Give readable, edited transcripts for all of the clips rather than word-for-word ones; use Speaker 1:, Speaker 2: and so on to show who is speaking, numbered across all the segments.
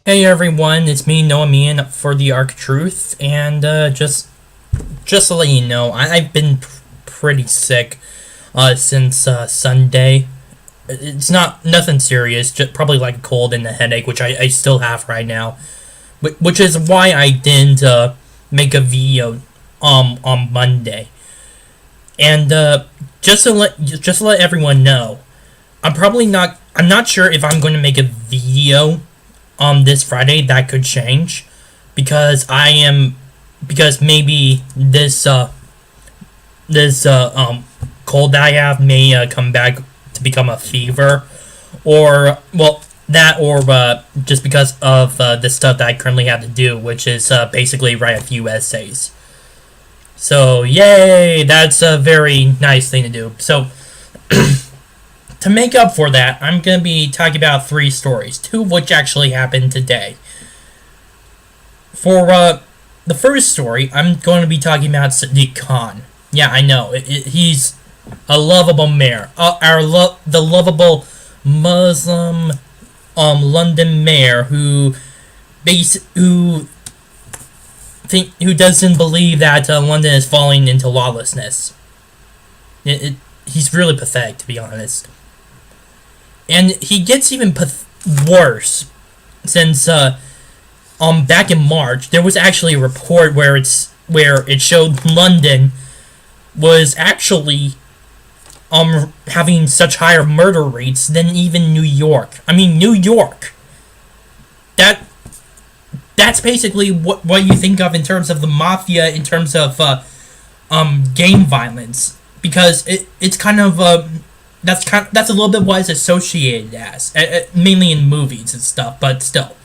Speaker 1: Hey everyone, it's me, Noah Meehan, for the Arc Truth, and just to let you know, I've been pretty sick since Sunday. It's nothing serious, just probably like a cold and a headache, which I still have right now, which is why I didn't make a video on Monday. And just to let everyone know, I'm not sure if I'm going to make a video this Friday. That could change because maybe this cold that I have may come back to become a fever, or just because of the stuff that I currently have to do, which is basically write a few essays. So yay, that's a very nice thing to do. So to make up for that, I'm going to be talking about 3 stories, 2 of which actually happened today. For the first story, I'm going to be talking about Sadiq Khan. Yeah, I know, he's a lovable mayor. The lovable Muslim London mayor who doesn't believe that London is falling into lawlessness. He's really pathetic, to be honest. And he gets even worse, since back in March there was actually a report where it showed London was actually having such higher murder rates than even New York. I mean, New York. That's basically what you think of in terms of the mafia, in terms of gang violence, because it's kind of that's a little bit what it's associated as, mainly in movies and stuff, but still.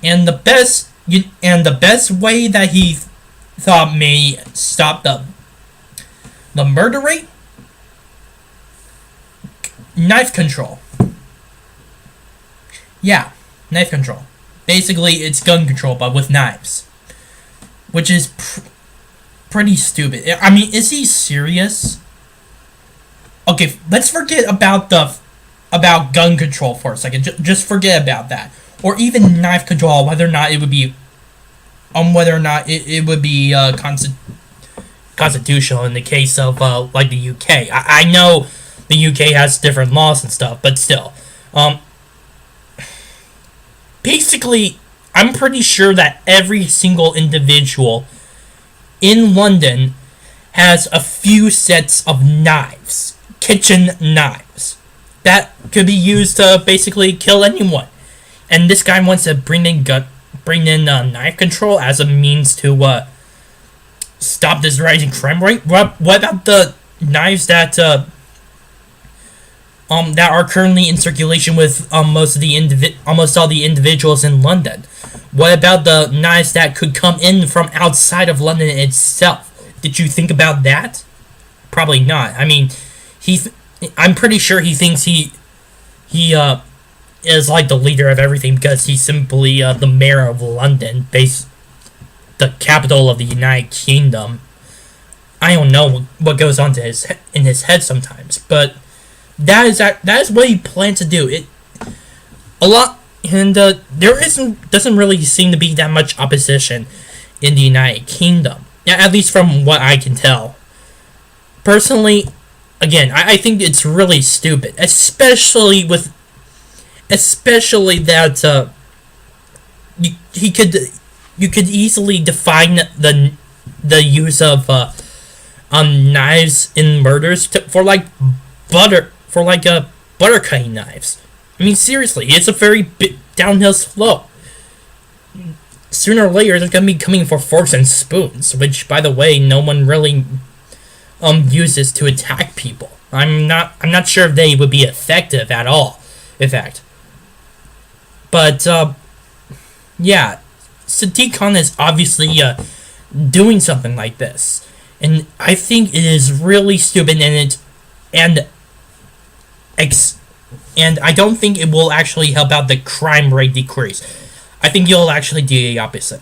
Speaker 1: And the best way that he thought may stop the murder rate, knife control. Yeah, knife control. Basically, it's gun control, but with knives, which is pretty stupid. I mean, is he serious? Okay, let's forget about gun control for a second. Just forget about that, or even knife control. Whether or not it would be, constitutional in the case of like the UK. I know the UK has different laws and stuff, but still, basically, I'm pretty sure that every single individual in London has a few sets of knives. Kitchen knives that could be used to basically kill anyone, and this guy wants to bring in knife control as a means to stop this rising crime rate. What about the knives that are currently in circulation with almost all the individuals in London? What about the knives that could come in from outside of London itself? Did you think about that? Probably not. I mean, I'm pretty sure he thinks he is like the leader of everything because he's simply the mayor of London, the capital of the United Kingdom. I don't know what goes on in his head sometimes, but that is what he plans to do. There doesn't really seem to be that much opposition in the United Kingdom. Yeah, at least from what I can tell. Personally, again, I think it's really stupid, especially that you could easily define the use of knives in murders for butter cutting knives. I mean, seriously, it's a very big downhill slope. Sooner or later, they're gonna be coming for forks and spoons, which, by the way, no one really uses to attack people. I'm not sure if they would be effective at all, in fact. But yeah, Sadiq Khan is obviously doing something like this, and I think it is really stupid, and I don't think it will actually help out the crime rate decrease. I think you'll actually do the opposite.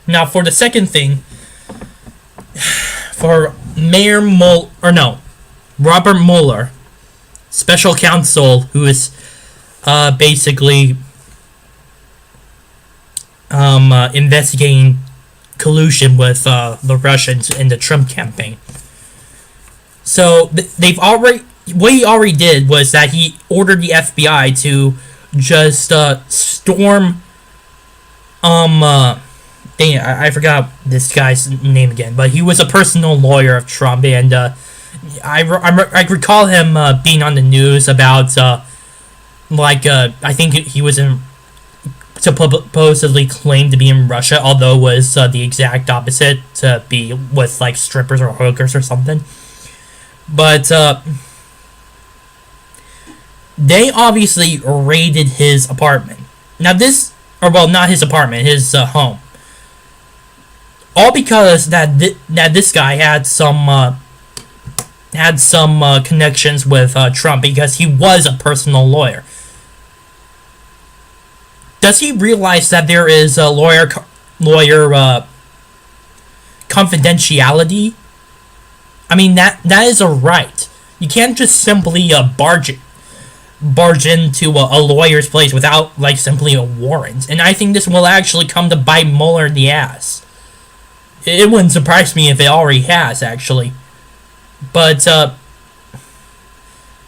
Speaker 1: Now, for the second thing, for Robert Mueller, special counsel who is basically investigating collusion with the Russians in the Trump campaign. So they've already, what he already did was that he ordered the FBI to just storm dang it, I forgot this guy's name again, but he was a personal lawyer of Trump, and I recall him being on the news about I think he was in supposedly claimed to be in Russia, although it was the exact opposite, to be with like strippers or hookers or something. But they obviously raided his apartment. Now this, or well, not his apartment, his home. All because that this guy had some connections with Trump, because he was a personal lawyer. Does he realize that there is a lawyer confidentiality? I mean, that is a right. You can't just simply barge into a lawyer's place without like simply a warrant. And I think this will actually come to bite Mueller in the ass. It wouldn't surprise me if it already has, actually. But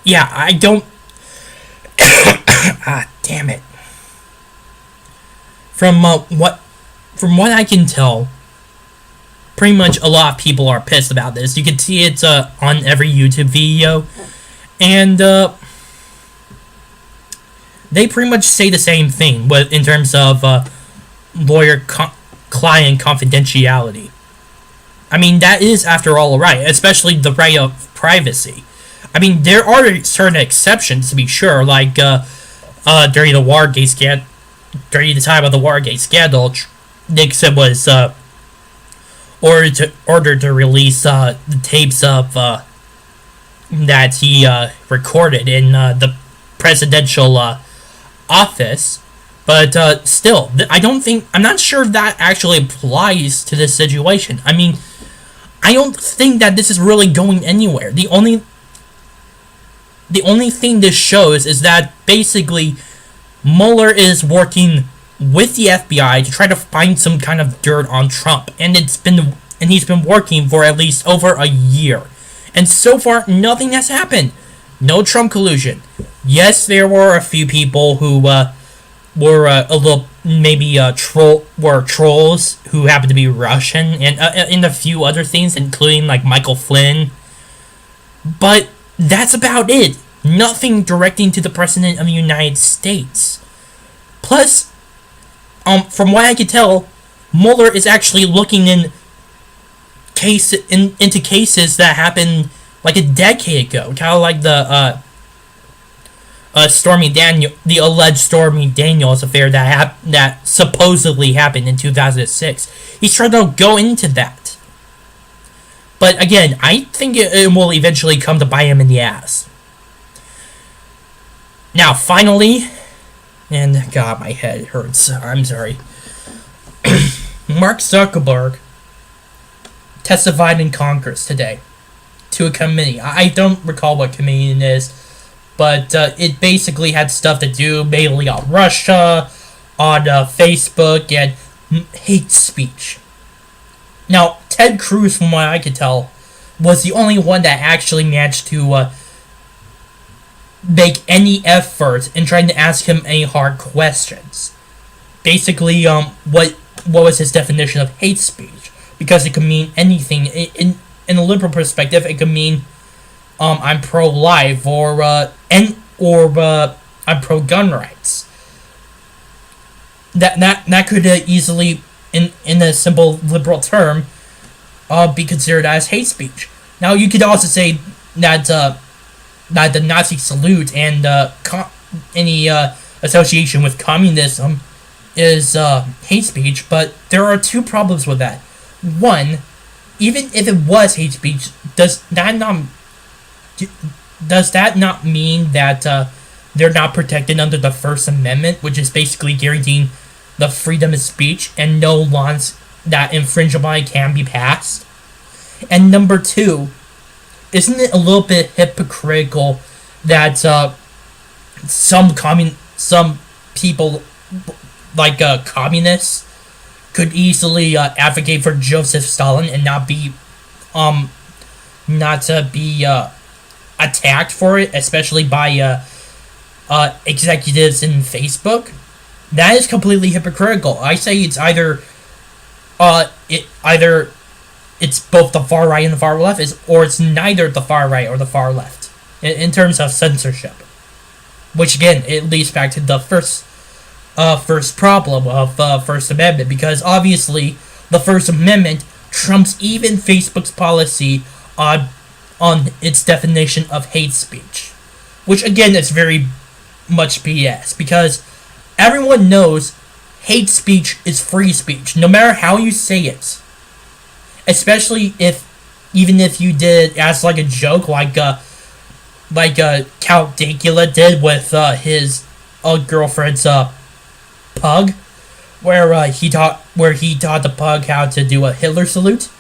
Speaker 1: yeah, I don't. Ah, damn it. From what I can tell, pretty much a lot of people are pissed about this. You can see it on every YouTube video, and they pretty much say the same thing in terms of lawyer-client confidentiality. I mean, that is, after all, a right, especially the right of privacy. I mean, there are certain exceptions, to be sure, like during the Watergate scandal. During the time of the Watergate scandal, Nixon was ordered to release the tapes of that he recorded in the presidential office. But still, I'm not sure if that actually applies to this situation. I mean, I don't think that this is really going anywhere. The only thing this shows is that basically Mueller is working with the FBI to try to find some kind of dirt on Trump, and he's been working for at least over a year, and so far nothing has happened. No Trump collusion. Yes, there were a few people who were a little maybe trolls who happened to be Russian, and a few other things, including like Michael Flynn. But that's about it. Nothing directing to the President of the United States. Plus, from what I can tell, Mueller is actually looking into cases that happened like a decade ago, kind of like the the alleged Stormy Daniels affair that supposedly happened in 2006. He's trying to go into that, but again, I think it will eventually come to bite him in the ass. Now, finally, and God, my head hurts. I'm sorry. Mark Zuckerberg testified in Congress today to a committee. I don't recall what committee it is, but it basically had stuff to do mainly on Russia, on Facebook, and hate speech. Now, Ted Cruz, from what I could tell, was the only one that actually managed to make any effort in trying to ask him any hard questions. Basically, what was his definition of hate speech? Because it could mean anything. In a liberal perspective, it could mean I'm pro-life, or I'm pro-gun rights. That could easily, in a simple liberal term, be considered as hate speech. Now, you could also say that the Nazi salute and any association with communism is hate speech, but there are two problems with that. One, even if it was hate speech, does that not mean that they're not protected under the First Amendment, which is basically guaranteeing the freedom of speech and no laws that infringe upon it can be passed? And number two, isn't it a little bit hypocritical that some people like communists could easily advocate for Joseph Stalin and not be attacked for it, especially by executives in Facebook. That is completely hypocritical. I say it's either it's both the far right and the far left, or it's neither the far right or the far left in terms of censorship. Which again, it leads back to the first problem of First Amendment, because obviously the First Amendment trumps even Facebook's policy on its definition of hate speech, which again is very much BS, because everyone knows hate speech is free speech, no matter how you say it. Especially even if you did it as like a joke, like Count Dacula did with his girlfriend's pug, where he taught the pug how to do a Hitler salute.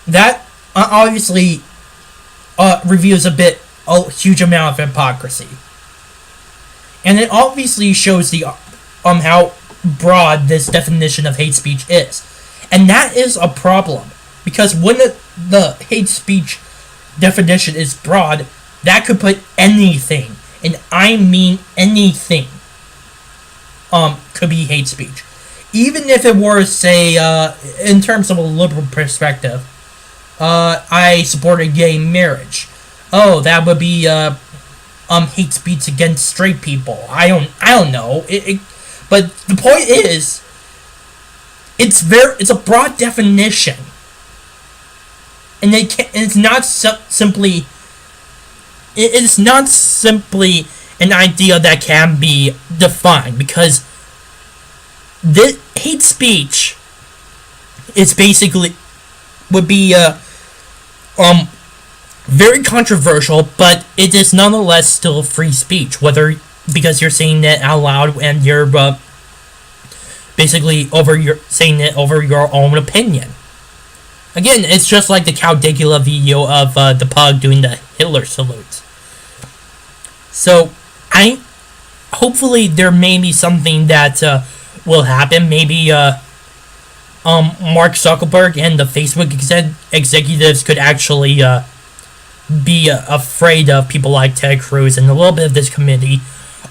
Speaker 1: That obviously reveals a huge amount of hypocrisy, and it obviously shows the how broad this definition of hate speech is, and that is a problem, because when the hate speech definition is broad, that could put anything, and I mean anything, could be hate speech. Even if it were, say, in terms of a liberal perspective, I support a gay marriage. Oh, that would be hate speech against straight people. I don't know. But the point is, it's a broad definition, and it's not simply an idea that can be defined, because this hate speech is would be very controversial, but it is nonetheless still free speech, because you're saying it out loud and you're basically saying it over your own opinion. Again, it's just like the Count Dacula video of the pug doing the Hitler salute. So, hopefully there may be something that will happen. Maybe Mark Zuckerberg and the Facebook executives could actually be afraid of people like Ted Cruz and a little bit of this committee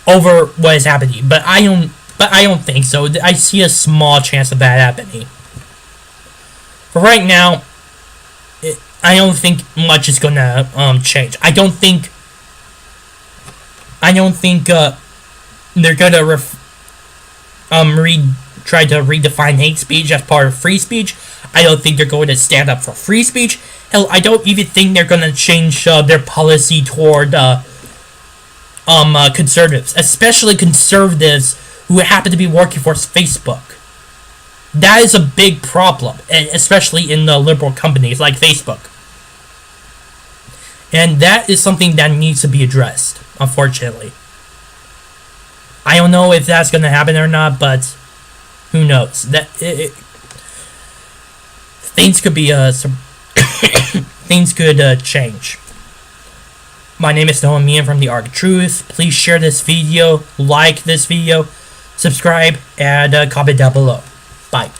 Speaker 1: over what is happening. But I don't think so. I see a small chance of that happening. For right now, I don't think much is gonna change. I don't think they're gonna try to redefine hate speech as part of free speech. I don't think they're going to stand up for free speech. Hell, I don't even think they're going to change their policy toward conservatives, especially conservatives who happen to be working for Facebook. That is a big problem, especially in the liberal companies like Facebook. And that is something that needs to be addressed, unfortunately. I don't know if that's going to happen or not, but who knows? Things could be things could change. My name is Noah Meehan from the Arc of Truth. Please share this video, like this video, subscribe, and comment down below. Bye.